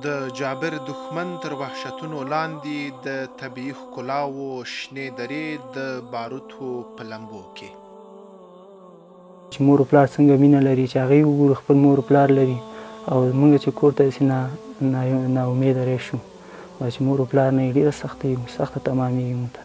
د جابر دښمن تر وحشتونو لاندې د طبیعي ښکلاوو شنې درې د باروتو په لمبو کې چې مور و پلار څنګه مینه لري چې هغوی وګورو خپل مور و پلار لري او موږ چې کور ته داسې ناامیده راشو چې مور و پلار نه یې ډېره سخته تمامېږي موږ ته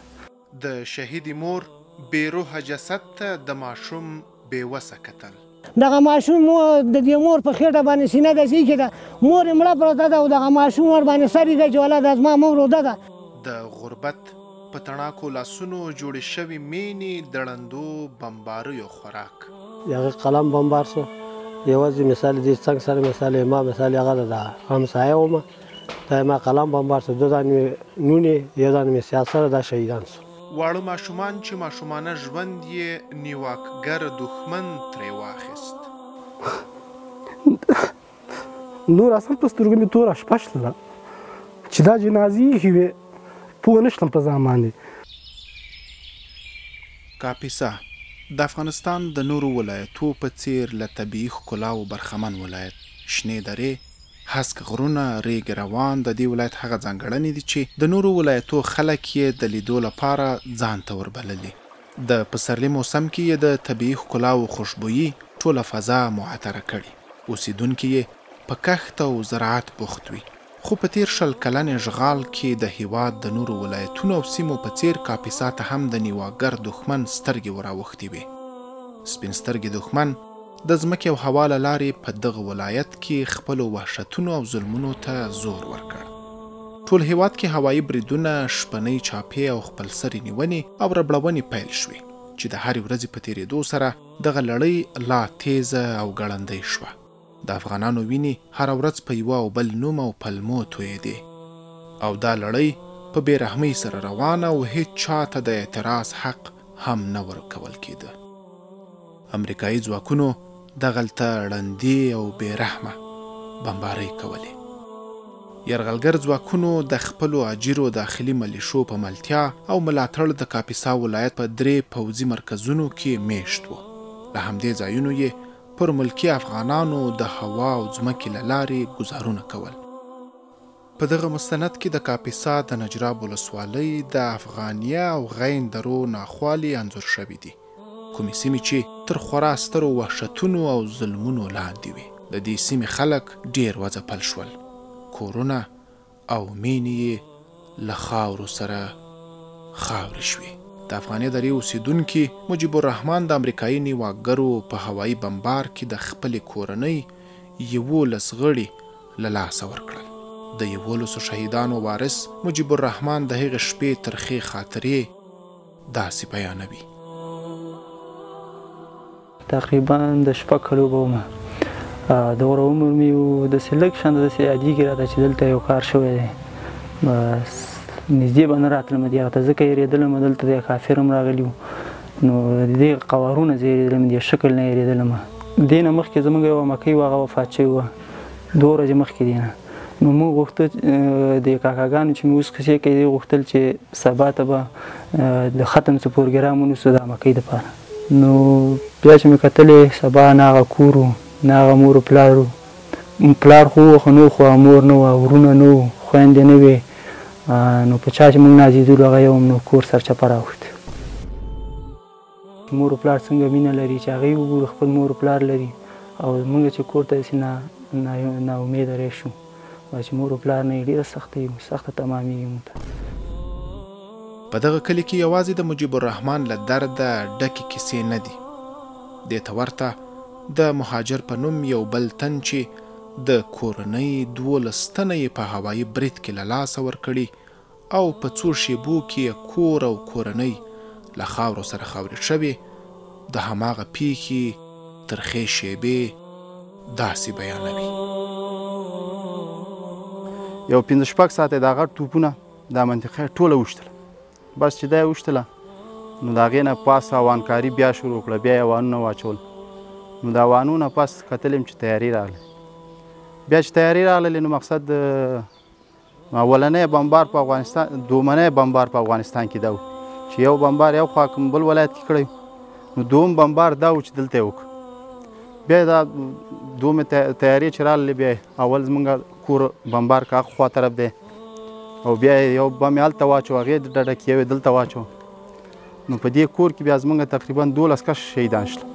د شهیدې مور بې روحه جسد ته د ماشوم بېوسه کتل دغه ماشوم د دې مور په خېټه باندې سینه داسې ایښې ده مور یې مړه پرته ده او دغه ماشوم ورباندې سر ایښی چې ولا دا زما مور روده ده د غربت په تڼاکو لاسونو جوړې شوې مینې د ړندو بمباریو خوراک د هغې قلم بمبار سو یوازې مثال دې څنګ سره مثال ما مثال هغه د همسایه ومه دا ما قلم بمبار سو دو دانې مې نونې یو دانې مې سیاست سره دا شهیدان سو واړه ماشومان چې ماشومانه ژوند یې نیواکګر دښمن ترې واخیست نور اصلا په سترګو مې توره شپه شتله چې دا جنازې ایښې وې پوه نه شلم په ځان باندې کاپیسا د افغانستان د نورو ولایتو په څیر له طبیعي ښکلاو برخمن ولایت شنې درې هسک غرونه ریګ روان د دې ولایت هغه ځانګړنې دي چې د نورو ولایتو خلک یې د لیدو لپاره ځان ته وربللي د پسرلي موسم کې یې د طبیعي ښکلاو خوشبويي ټوله فضا معطره کړي اوسیدونکي یې په کښت او زراعت بوخت وي خو په تیر 100 کلن اشغال کې د هیواد د نورو ولایتونو او سیمو په څیر کاپیسا ته هم د نیواګر دښمن سترګې وراوښتې وې سپین سترګې دښمن د ځمکې او هوا له لارې په دغه ولایت کې خپلو وحشتونو او ظلمونو ته زور ورکړ ټول هیواد کې هوایي بریدونه شپنۍ چاپې او خپلسرې نیونې او ربړونې پیل شوې چې د هرې ورځې په تېرېدو سره دغه لړۍ لا تیزه او ګړندۍ شوه د افغانانو وینې هره ورځ په یوه او بل نوم او پلمو تویېدې او دا لړۍ په بې رحمۍ سره روانه او هیڅ چا ته د اعتراض حق هم نه ورکول کېده امریکایي ځواکونو دغلته ړندې او بې رحمه بمبارۍ کولې یرغلګر ځواکونو د خپلو اجیرو داخلي ملیشو په ملتیا او ملاتړ د کاپیسا ولایت په 3 پوځي مرکزونو کې میشت وو له همدې ځایونو یې پر ملکي افغانانو د هوا او ځمکې له لارې ګزارونه کول په دغه مستند کې د کاپیسا د نجراب ولسوالۍ د افغانیه او غین درو ناخوالې انځور شوي دي کومې سیمې چې تر خورا سترو وحشتونو او ظلمونو لاندې وي د دې سیمې خلک ډېر وځپل شول کورونه او مینې یې له خاورو سره خاورې شوې د افغاني درې اوسیدونکي مجیب الرحمن د امریکایي نیواګرو په هوایي بمبار کې د خپلې کورنۍ 11 غړي له لاسه ورکړل د 11 شهیدانو وارث مجیب الرحمن د هغې شپې ترخې خاطرې داسې بیانوي تقریبا د 6 کلو به ومه دوره عمر مې داسې لږ شان داسې یادېږي راته چې دلته یو کار شوی دی نږدې به نه راتلم دې هغه ته ځکه یېرېدلم دلته د کافر هم راغلي وو نو د دې قوارونه زه یېرېدلم دې شکل نه یېرېدلم دې نه مخکې زموږ یوه مکۍ وه هغه وفات شوې وه 2 ورځې مخکې دې نه نو موږ غوښتل د کاکاګانو چې مې اوس کیسې کوي دې غوښتل چې سبا ته به د ختم څه پروګرام ونیسو د مکۍ دپاره نو بیا چې مې کتلې سبا نه هغه کور و نه هغه مور و پلار و پلار خو و خو نه خو مور نه وه ورونه نه وو خویندې نه وې نو په چا چې موږ نازېدلو هغه یو نو کور سرچپه راوښت مور و پلار څنګه مینه لري چې هغوی وګورو خپل مور و پلار لري او موږ چې کور ته داسې ناامیده راشو چې مور و پلار نه یې ډېره سخته تمامېږي موږ ته په دغه کلي کې یوازې د مجیب الرحمن له درده ډکې کیسې نه دي دې ته ورته د مهاجر په نوم یو بل تن چې د کورنۍ 12 تنه یې په هوایي برید کې له لاسه ورکړي او په څو شیبو کې کور او کورنۍ له خاورو سره خاورې شوې د هماغه پیښې ترخې شیبې داسې بیانوي یو 5-6 ساعته د هغه توپونه دا منطقه ټوله وشتله بس چې دا یې وشتله نو د هغې نه پاس اوانکاري بیا شروع کړه بیا یې وانونه واچول نو د اوانو نه پس کتل یم چې تیاري راغلی بیا چې تیاري راغللې نو مقصد اولنی بمبار په افغانستان دومنی بمبار په افغانستان کې دا و چې یو بمبار یو خوا کوم بل ولایت کې کړی نو دوم بمبار دا و چې دلته یې وکړ بیا دا دومره تیارې چې راغلې بیا اول زمونږ کور بمبار که هغه خوا طرف دی او بیا یو بم یې هلته واچو هغې ډډه کې یو یې دلته واچو نو په دې کور کې بیا زمونږ تقریبا 12 کس شهیدان شول.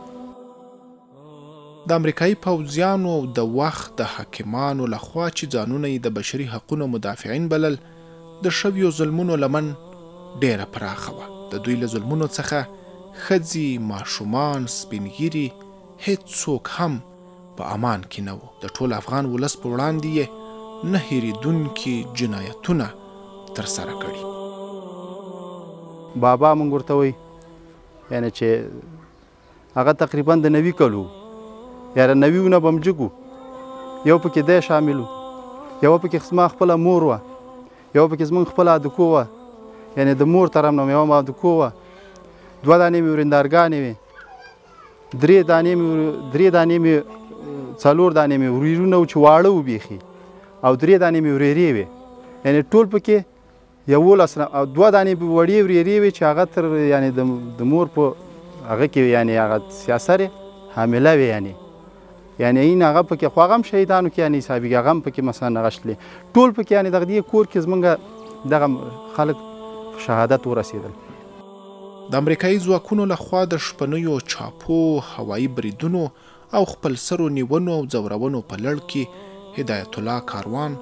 د امریکایي پوځیانو د وخت د حاکمانو لخوا چې ځانونه یې د بشري حقونو مدافعین بلل د شویو ظلمونو لمن ډیره پراخه وه. د دوی له ظلمونو څخه ښځې، ماشومان، سپینږیري هیڅوک هم په امان کې نه وو. د ټول افغان ولس په وړاندې یې نه هېرېدونکي جنایتونه ترسره کړي. بابا مونږ ورته وایي یعنې چې هغه تقریبا د 90 کلو یاره 90 نه به م جګ وو. یو پکې دی شامل و، یوه پکې زما خپله مور وه، یوه پکې زمونږ خپله هدکو وه، یعنې د مور طرف نه یوه هدکو وه، 2 دانې مې ورېندارګانې وې، 3 دانې مې 4 دانې مې وریرونه وو چې واړه وو بیخي، او 3 دانې مې ورېرې وې، یعنې ټول پکې 11 او 2 دانې وړې ورېرې وې چې هغه تر یعنې د مور په هغه کې یعنې هغه سیاسر حامله وې یعنې این هغه پکې خو هغه هم شهیدانو کې یعنې حسابېږي هغه هم پکې مثلا نغښتلې ټول پکې یعنې دغه دې کور کې زمونږ دغه خلک شهادت ورسېدل. د امریکایي ځواکونو لخوا د شپنیو چاپو، هوایي بریدونو او خپلسرو نیونو او ځورونو په لړ کې هدایت الله کاروان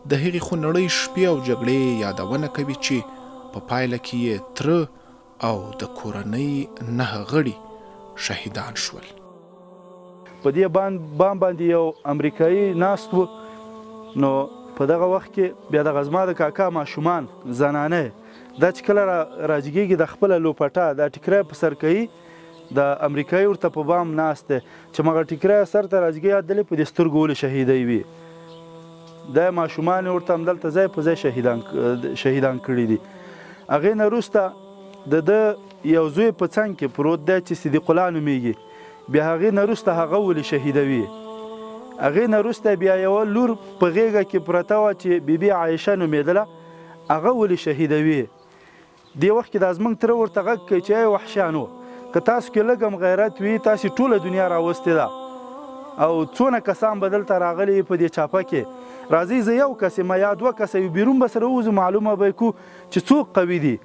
د هغې خونړۍ شپې او جګړې یادونه کوي چې په پایله کې یې تره او د کورنۍ 9 غړي شهیدان شول. په دې بام باندې یو امریکایي ناست و، نو په دغه وخت کې بیا دغه زما د کاکا ماشومان زنانه دا چې کله راجګېږي د خپله لوپټه دا ټیکری په سر کوي، د امریکایي ورته په بام ناست دی چې مغه ټیکری سر ته راجګي عدلې په دې سترګو ولې شهیدوي وي. دا ماشومان یې ورته همدلته ځای په ځای شهیدان کړي دي. هغې نه وروسته د ده یو زوی په څنګ کې پروت دی چې صدیق الله نومیږي، بیا هغې نه وروسته هغه ولې شهیدوي. هغې نه وروسته بیا یوه لور په غېږه کې پرته وه چې بیبي عایشه نومېدله، هغه ولې شهیدوي. دې وخت کې دا زموږ تره ورته غږ کوي چې ای وحشیانو که تاسو کې لږ هم غیرت وي تاسې ټوله دنیا راوستې ده او څونه کسان به دلته راغلي په دې چاپه کې، راځئ زه یو کس یم یا 2 کسه یو بیرون به سره ووځو معلومه به یې کړو چې څوک قوي دي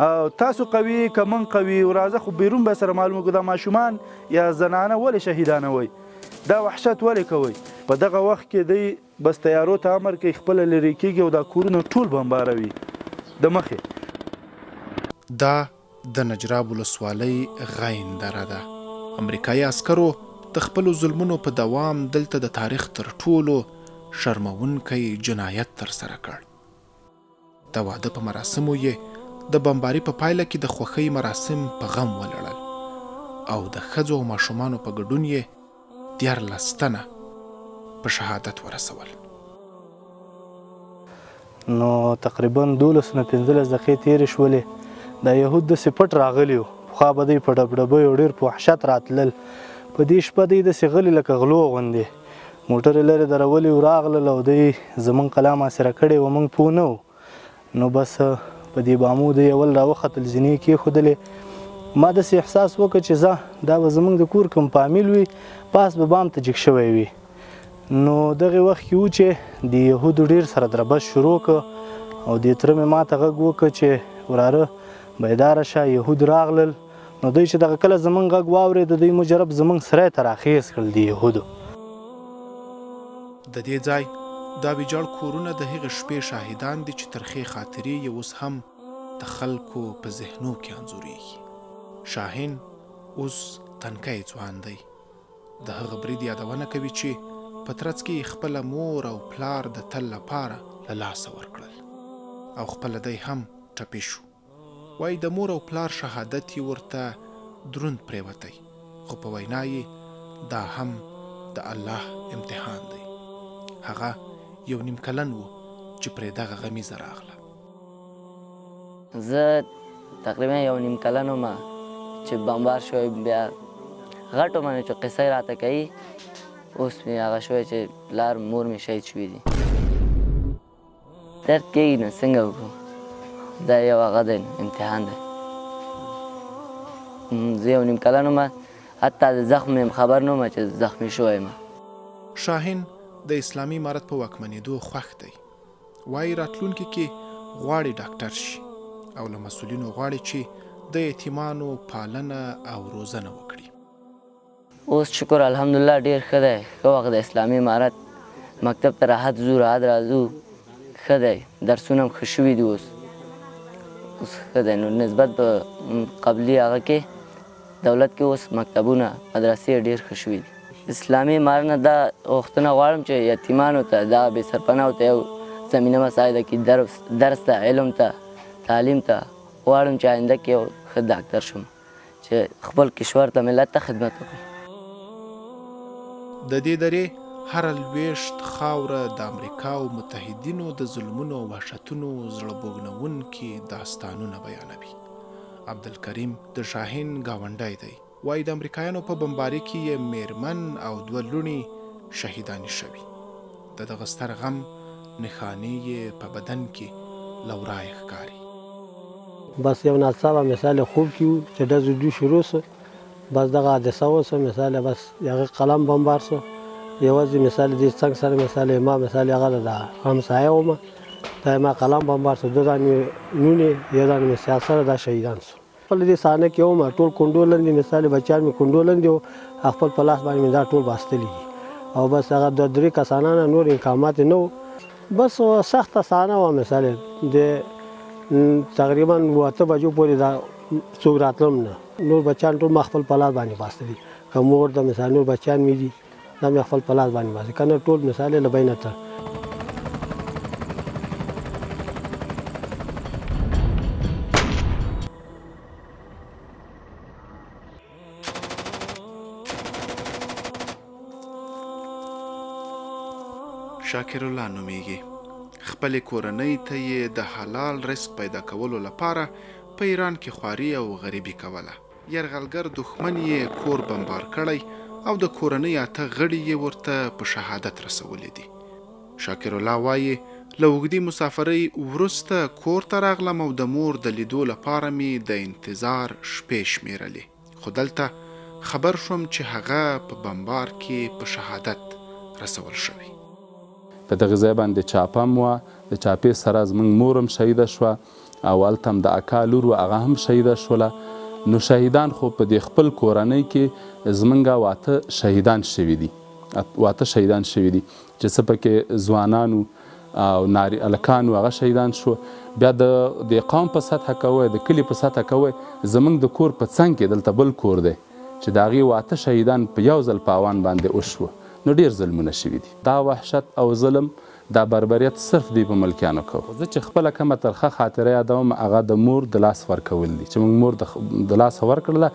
او تاسو قوي که من قوي راځه خو بیرون به سره معلومه کړو دا ماشومان یا زنانه ولې شهیدانوئ، دا وحشت ولې کوئ. په دغه وخت کې دی بس تیارو ته امر کوي خپله لرې کېږي او دا کورونه ټول بمباروي د مخې. دا د نجراب ولسوالۍ غین دره ده. امریکایي عسکرو د خپلو ظلمونو په دوام دلته د تاریخ تر ټولو شرموونکی جنایت ترسره کړ. د واده په مراسمو یې د بمباري په پایله کې د خوښۍ مراسم په غم ولړل او د ښځو او ماشومانو په ګډون یې 14 تنه په شهادت ورسول. نو تقریبا 12 نه 15 دقیقې تېرې شولې. دا یهود داسې پټ راغلي وو، پخوا به دوی په ډبډبیو ډېر په وحشت راتلل، په دې شپه دوی داسې غلي لکه غلو غوندې موټر یې لرې درولي وو، راغلل او دوی زموږ قلا محاصره کړې وه، موږ پوه نه وو. نو بس په دې بامو دوی اول راوختل، زینې یې کېښودلې. ما داسې احساس وکړ چې دا به زموږ د کور کوم فامیل وي، پاس به بام ته جګ شوی وي. نو دغې وخت کې وو چې د یهودو ډېر سره دربش شروع کړ او دې تره مې ما ته غږ وکړ چې وراره بیداره شه یهود راغلل. نو دوی چې دغه کله زموږ غږ واورېد دوی مجرب زموږ سری ته راخیز کړل د یهودو. د دې ځای دا ویجاړ کورونه د هغې شپې شاهدان دي چې ترخې خاطرې یې اوس هم د خلکو په ذهنو کې انځورېږي. شاهین اوس تنکی ځوان دی. د هغه برید یادونه کوي چې په ترڅ کې خپله مور او پلار د تل لپاره له لاسه ورکړل او خپله دی هم ټپي شو. وایي د مور او پلار شهادت یې ورته دروند پرېوتی، خو په وینا یې دا هم د الله امتحان دی. هغه 1.5 کلن و چې پرې دغه غمیزه راغله. زه تقریبا 1.5 کلن وم چې بمبار شوی، بیا غټو باندې چې قصه یې راته کوي اوس مې هغه شوی چې پلار مور مې شهید شوي دي. درد کېږي نو څنګه وکړو، دا یو هغه دی امتحان دی. زه 1.5 کلن وم حتی د زخم یم خبر نه وم چې زخمي شوی یم. شاهین د اسلامي امارت په واکمنېدو خوښ دی. وایي راتلونکي کې غواړي ډاکټر شي او له مسؤلینو غواړي چې د یتیمانو پالنه او روزنه وکړي. اوس شکر الحمدلله ډېر ښه دی. ښه وخت د اسلامي امارت مکتب ته راحت ځو راحت راځو ښه دی. درسونه هم ښه شوي دي اوس ښه دی. نو نسبت به قبلي هغه کې دولت کې اوس مکتبونه مدرسې ډېر ښه شوي دي. اسلامي امارت نه دا غوښتنه غواړم چې یتیمانو ته دغه بې سرپناهو ته یو زمینه مساعده کړي، درس ته، علم ته، تعلیم ته. غواړم چې آینده کې یو ښه ډاکټر شم چې خپل کشور ته ملت ته خدمت وکړم. د دې درې هره لویشت خاوره د امریکا او متحدینو د ظلمونو او وحشتونو زړه بوږنونکي داستانونه بیانوي. عبدالکریم د شاهین ګاونډی دی. وایي د امریکایانو په بمباري کې یې میرمن او 2 لوڼې شهیدانې شوي. د دغه ستر غم نښانې یې په بدن کې له ورایه ښکاري. بس یو ناڅاپه مثال خوب کې وو چې ډزو دوی شروع سو. بس دغه حادثه وسوه. مثال بس هغه قلم بمبار سو. یوازې مثال دې څنګ سره مثال ما مثال هغه د همسایه ومه دا ما قلم بمبار سو. 2 دانې نونې یو دانې مې سیاسره دا شهیدان سو. خپل دې صحنه کې ومه ټول کونډو لاندې مثال بچیان مې کونډو لاندې وو. خپل په لاس باندې مې دا ټول باستلي دي او بس هغه 2-3 کسانه نه نور امکانات نه وو. بس سخته صحنه وه. مثال د تقریبا 8 بجو پورې دا څوک راتلم نه. نور بچیان ټول ما خپل په لاس باندې باستلي. که مور د مثال نور بچیان مې دي دا مې خپل په لاس باندې باستلي که نه ټول مثال له بینه ته. شاکر الله نومیږي. خپل کورنۍ ته یې د حلال رزق پیدا کولو لپاره په ایران کې خواري او غریبي کوله. یرغلګر دښمن یې کور بمبار کړی او د کورنۍ 8 غړي یې ورته په شهادت رسولي دي. شاکر الله وایي له اوږدې مسافرۍ وروسته کور ته راغلم او د مور د لیدو لپاره مې د انتظار شپې شمیرلې. خو دلته خبر شوم چې هغه په بمبار کې په شهادت رسول شوی. په دغه ځای باندې چاپه هم وه. د چاپې سره زموږ مور هم شهیده شوه او هلته هم د اکا لور وه هغه هم شهیده شوله. نو شهیدان خو په دې خپل کورنۍ کې زمونږ 8 شهیدان شوي دي. 8 شهیدان شوي دي چې څه پکې ځوانانو او ناري هلکانو هغه شهیدان شو. بیا د قوم په سطحه کوی د کلي په سطحه کوی زموږ د کور په څنګ کې دلته بل کور دی چې د هغې 8 شهیدان په یو ځل په اوان باندې وشوه. نو ډېر ظلمونه شوي دي. دا وحشت او ظلم دا بربریت صرف دی په ملکیانو کوو. زه چې خپله کومه ترخه خاطره یادوم هغه د مور د لاس ورکول دي چې موږ مور د لاس ورکړله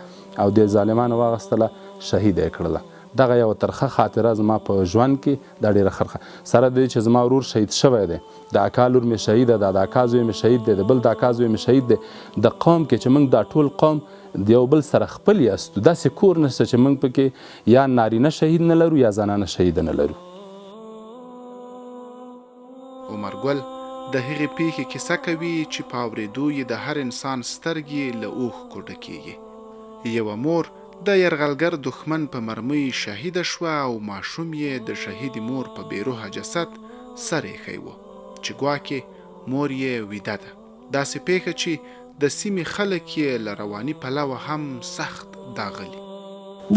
او د ظالمانو واغستله شهیده یې کړله. دغه یو ترخه خاطره زما په ژوند کې دا ډېره خرخه سره دی چې زما ورور شهید شوی دی. د اکا لور مې شهیده ده. د اکا زوی مې شهید دی. د بل د اکا زوی مې شهید دی. د قوم کې چې موږ دا ټول قوم د یو بل سره خپل یاستو. داسې کور نشته چې موږ پکې یا نارینه شهید نه لرو یا زنانه شهیده نه لرو. عمر ګل د هغې پیښې کیسه کوي چې په اورېدو یې د هر انسان سترګې له اوښکو ډکېږي. یوه مور د یرغلګر دښمن په مرمۍ شهیده شوه او ماشوم یې د شهیدې مور په بېروحه جسد سر ایښی و چې ګواکې مور یې ویده ده. داسې پیښه چې د سیمې خلک یې له رواني پلوه هم سخت داغلي.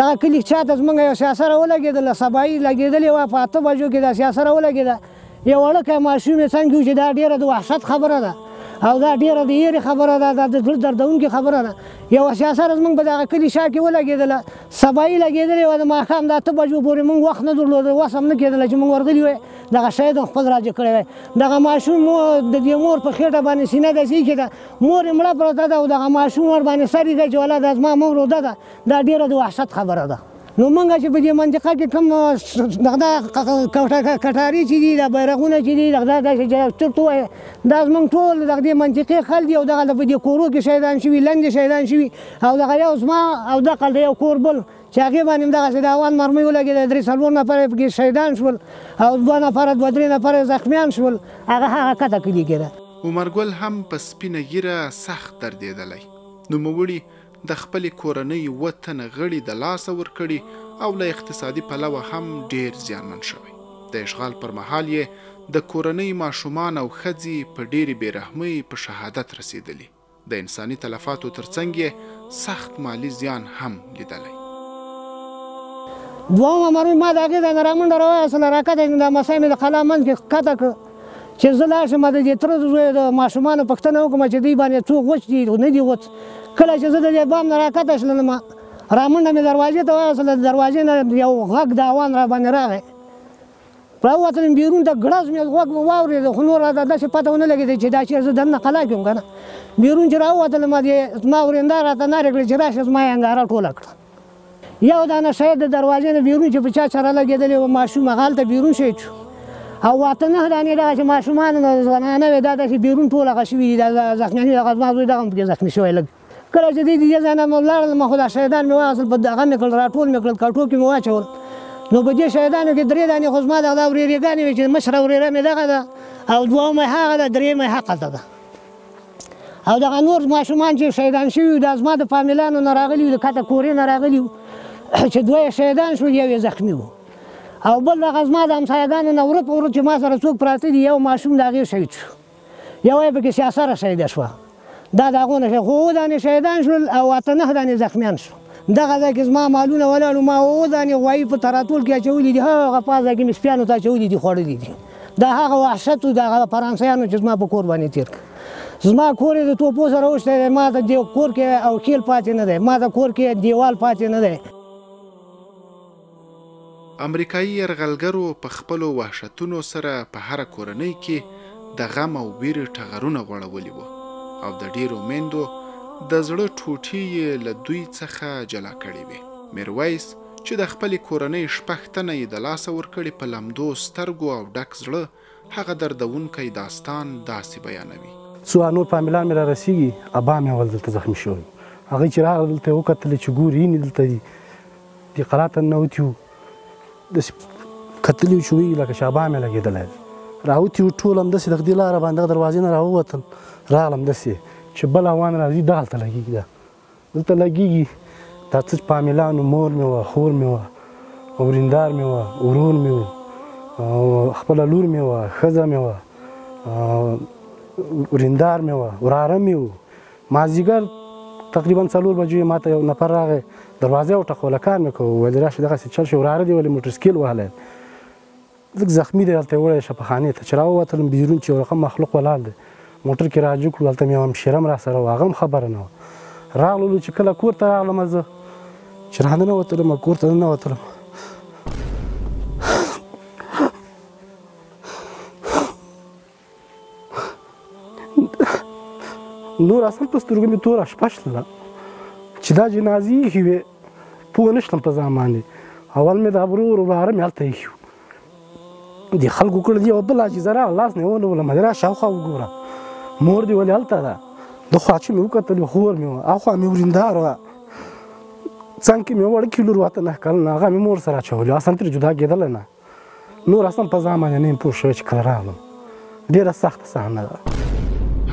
دغه کلي چاته زموږ یو سیاسره ولګېدله. سبایي لګېدلې وه په 8 بجو کې دا سیاسره ولګېده. یو وړوکی ماشوم یې څنګ چې دا ډېره د وحشت خبره ده او دا ډېره د یېرې خبره ده. دا د زړه دردونکې خبره ده. یوه سیاسره زموږ په دغه کلي شا کې ولګېدله. سبایي لګېدلې وه. د ماښام د 8 بجو پورې موږ وخت نه درلوده. وس هم نه کېدله چې موږ ورغلي وی دغه شهید هم خپل راجع کړی وی. دغه ماشوم د دې مور په خېټه باندې سینه داسې ایښې ده. مور یې مړه پرته ده او دغه ماشوم ورباندې سر ایښی چې ولا دا زما مور روده ده. دا ډېره د وحشت خبره ده. نو موږ چې په دې منطقه کې کوم کټاري چې دي دا بیرغونه چې دي دغه چرته وایي دا زموږ ټول دغه دې منطقې خلک دي او دغه په دې کورو کې شهیدان شوي لنډې شهیدان شوي او دغه یو زما او دقل د یو کور بل چې هغې باندې هم دغسې د اوان مرمۍ ولګېده. 3-4 نفره یې پکې شهیدان شول او 2 نفره 2-3 نفره زخمیان شول. هغه کته کلي کې ده. عمر ګل هم په سپینه ږیره سخت دردېدلی. نوموړي د خپلې کورنۍ 7 تنه غړي د لاسه ورکړي او له اقتصادي پلوه هم ډیر زیانمن شوی. د اشغال پر مهال یې د کورنۍ ماشومان او ښځې په ډېرې بېرحمۍ په شهادت رسېدلي. د انساني تلفاتو ترڅنګ یې سخت مالی زیان هم لیدلی. دوهمه مرمۍ ما د هغې ځای نه رامنډه راوایستله، راکته یې دا مسای مې د قلا منځ کې ښکته کړ چې زه لاړ شم د دې تره زوی د ماشومانو پوښتنه وکړم چې دوی باندې څوک وچ دي نه دي وچ. کله چې زه د دې بام نه راکته شلم رامنډه مې دروازې ته وایستله، د دروازې نه یو غږ د اوان را باندې راغی. راووتلم بیرون ته ګړز مې غوږ مې واورېد، خو نور راته داسې پته ونه لګېده چې دا چېرې زه دننه قلا کې یم که نه. بیرون چې راووتلم زما ورېنده راته نارې کړې چې راشه زما یې انګاره ټوله کړه. یو دانه شاید د دروازې نه بیرون چې په چا چره لګېدلې وه ماشوم هغه هلته بیرون شهید شو. او 8-9 دانې دغه چې ماشومان زنانه وې دا داسې بیرون ټول هغه شوي دي، دا زخمیانې دغه زما زوی دغه هم پکې زخمي شوی لږ. کله چې دوی د دې ځای نه لاړل خو دا شهیدان مې واخیستل، په هغه مې کړل راټول مې کړل کټو کې مې واچول. نو په دې شهیدانو کې 3 دانې خو زما دغه ورېرېګانې وې چې مشره ورېره مې دغه ده او دوهمه یې هغه ده، درېیمه یې هغلته ده. او دغه نور ماشومان چې شهیدان شوي وو دا زما د فامیلانو نه راغلي وو، د کته کورې نه راغلي وو چې 2 یې شهیدان شول، 1 یې زخمي وو. او بل دغه زما د همسایهګانو نه وره په وره چې ما سره څوک پراته دي، یو ماشوم د هغې شهید شو، یو یې پکې سیاسره شهیده شوه. دا د هغو نه خو 7 دانې شهیدان شول او 8-9 دانې زخمیان شول. دغه ځای کې زما مالونه ولاړ ما 7 دانې غوایي په تراټول کې اچولي دي، هغه پازه کې مې سپیانو ته اچولي دي، خوړلي دي. دا هغه وحشت و د هغه فرانسیانو چې زما په کور باندې تېر کړ. زما کور یې د توپو سره وشتی دی، ما ته دې کور کې او خیل پاتې نه دی، ما ته کور کې دیوال پاتې نه دی. امریکایي یرغلګرو په خپلو وحشتونو سره په هره کورنۍ کې د غم او ویرې ټغرونه غوړولي وو او د ډېرو میندو د زړه ټوټې یې له دوی څخه جلا کړې وې. میرویس چې د خپلې کورنۍ 6 تنه یې د لاسه ورکړي په لمدو سترګو او ډک زړه هغه دردونکی داستان داسې بیانوي. څو نور فامیلان مې را رسېږي، ابا مې اول دلته زخمي شوی، هغوی چې راغله دلته یې وکتلې چې ګوري یې دلته دي، دې قلا ته ننوتي وو، داسې کتلي وو چې وایي لکه چې ابا مې لګېدلی. راوتي وو ټول همداسې د دې لاره باندې دغه دروازې نه راووتل، راغلم داسې چې بل اوان راځي دغلته لګېږي، دلته لګېږي. دا څه فامیلانو، مور مې وه، خور مې وه، وریندار مې وه، ورور مې و، خپله لور مې وه، ښځه مې وه، وریندار مې وه، وراره مې و. مازدیګر تقریبا 4 بجې ما ته یو نفر راغی، دروازه یې وټکوله، کار مې کوو، ویل راشي دغسې چل شي، وراره دی ولې موټرسایکل وهلی لږ زخمي دی، هلته یې وړی شه پخانې ته. چې راووتلم بیرون چې یو رقم مخلوق ولاړ دی، موټر کې راجو کړو، هلته مې یو همشیره م راسره وه، هغه هم خبره نه وه. راغللو چې کله کور ته راغلم زه چې راننوتلم کور ته ننوتلم نور اصل په سترګو مې توره شپه شله چې دا جنازې ایښې وې، پوه نه شلم په ځان باندې. اول مې د ورور وراره مې هلته ایښي وو، دې خلکو کړه دي یوه بله عاجزه راغله، لاس نه یې ونیولم، دې را شاوخوا وګوره، مور دې ولې هلته ده، د خوا چې مې وکتل خور مې وه، اخوا مې وریندار وه، څنګ کې مې وړکې لور وه 8-9 کلنه، هغه مې مور سره اچولې، اصلا ترې جدا کېدلی نه. نور اصلا په ځان باندې نه یم پوه شوی چې کله راغلم. ډېره سخته صحنه ده.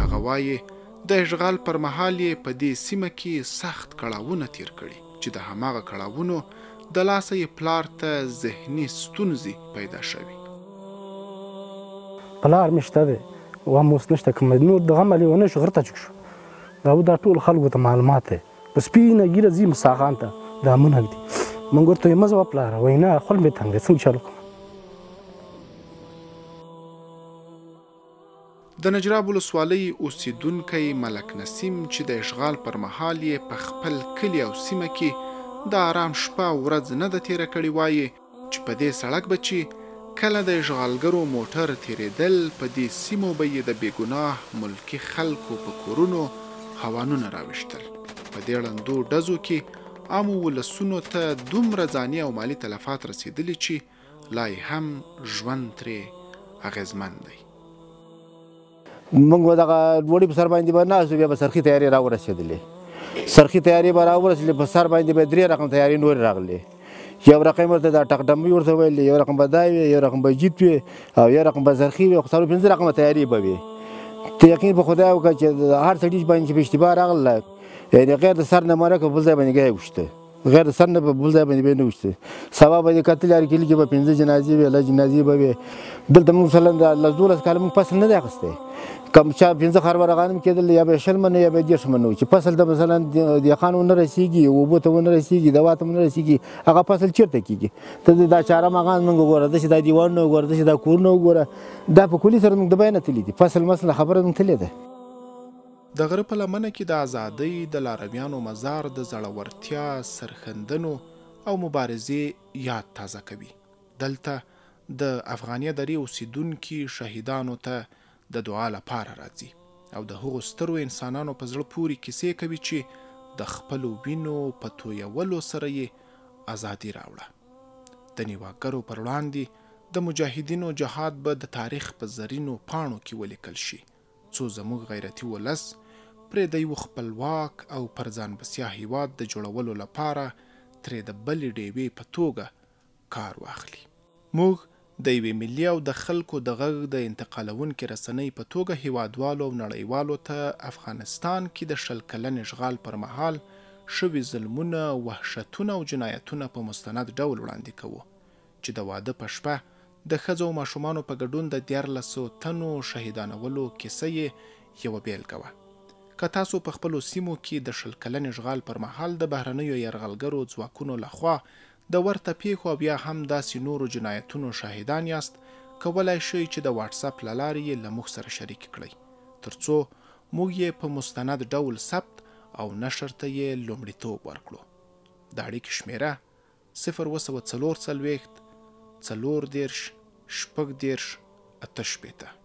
هغه وایي د اشغال پر مهال یې په دې سیمه کې سخت کړاوونه تیر کړي چې د هماغه کړاوونو د لاسه یې پلار ته ذهني ستونزې پیدا شوي. پلار مې شته دی، غم اوس نشته، که نور د غم لیونی شو غره ته چک شو. دا ټول خلکو ته معلومات دی، په سپینه ږیره ځي مساخان ته، دا منهک دي. موږ ورته وایو مه ځه پلاره، وایي نه خپل مې تنګ دی، څنګه چل وکړم. د نجراب ولسوالۍ اوسیدونکی ملک نسیم چې د اشغال پر مهال یې په خپل کلي او سیمه کې د آرام شپه او ورځ نه ده تېره کړې، وایي چې په دې سړک به چې کله د اشغالګرو موټر تېرېدل، په دې سیمو به یې د بېګناه ملکي خلکو په کورونو هوانونه راویشتل. په دې ړندو ډزو کې عامو ولسونو ته دومره ځاني او مالي تلفات رسېدلي چې لا یې هم ژوند ترې اغېزمن دی. موږ به دغه ډوډۍ په سر باندې به ناست وو، بیا به سرخي تیارې راورسېدلې، سرخي تیارې به راورسېدلې، په سر باندې به 3 رقم تیارې نورې راغلې. یو رقم ورته دا ټکډمبۍ ورته ویل، یو رقم به دا وي، یو رقم به جیت وي، او یو رقم به زرخي وي، خو 5 رقمه تیارې به وي. ته یقین په خدای وکړه چې هر سړي باندې چې په اشتباه راغله یعنې غیر د سر نه مرکه بل ځای باندې ګی وشته غیر د سر نه په بل ځای باندې به نه وشته سبا به یې کتلې هر کلي کې به 5 جنازې وې لس جنازې به وې دلته موږ مثلا لس 12 کاله موږ فصل نه دی اخیستی کم چا 15 خروره غنم کېدل یا به 20 منه یا به 10 منه چې فصل ته مثلا دهقان ونه رسېږي اوبو ته ونه رسېږي دوا ته ونه رسېږي هغه فصل چېرته کېږي ته دا چاره مغان موږ وګوره داسې دا دیوالونه وګوره داسې دا کورونه وګوره دا په کلي سره موږ د بیه نه تللي دي فصل مثلا خبره موږ تللې ده د غره په لمنه کې د ازادۍ د لارویانو مزار د زړورتیا سرښندنو او مبارزې یاد تازه کوي دلته د افغانیه درې اوسیدونکي شهیدانو ته د دعا لپاره راځي او د هغو سترو انسانانو په زړه پورې کیسې کوي چې د خپلو وینو په تویولو سره یې ازادي راوړه د نیواګرو پر وړاندې د مجاهدینو جهاد به د تاریخ په زرینو پاڼو کې ولیکل شي څو زموږ غیرتي ولس پرې د یو خپلواک او پر ځان بسیا هیواد د جوړولو لپاره ترې د بلې ډیوې په توګه کار واخلي موږ د یوې ملي او د خلکو د غږ د انتقالونکې رسنۍ په توګه هیوادوالو او نړیوالو ته افغانستان کې د 100 کلن اشغال پر مهال شوي ظلمونه وحشتونه او جنایتونه په مستند ډول وړاندې کوو چې د واده په شپه د ښځو او ماشومانو په ګډون د 1400 تنو شهیدانولو کیسه یې یوه بیلګه وه که تاسو په خپلو سیمو کې د 100 کلن اشغال پر مهال د بهرنیو یرغلګرو ځواکونو لخوا د ورته پیښو او بیا هم داسې نورو جنایتونو شاهدان یاست کولی شئ چې د واټس اپ له لارې یې له موږ سره شریک کړئ تر څو موږ یې په مستند ډول ثبت او نشر ته یې لومړیتوب ورکړو د اړیکې شمیره 024 40 40 14 شپږ 18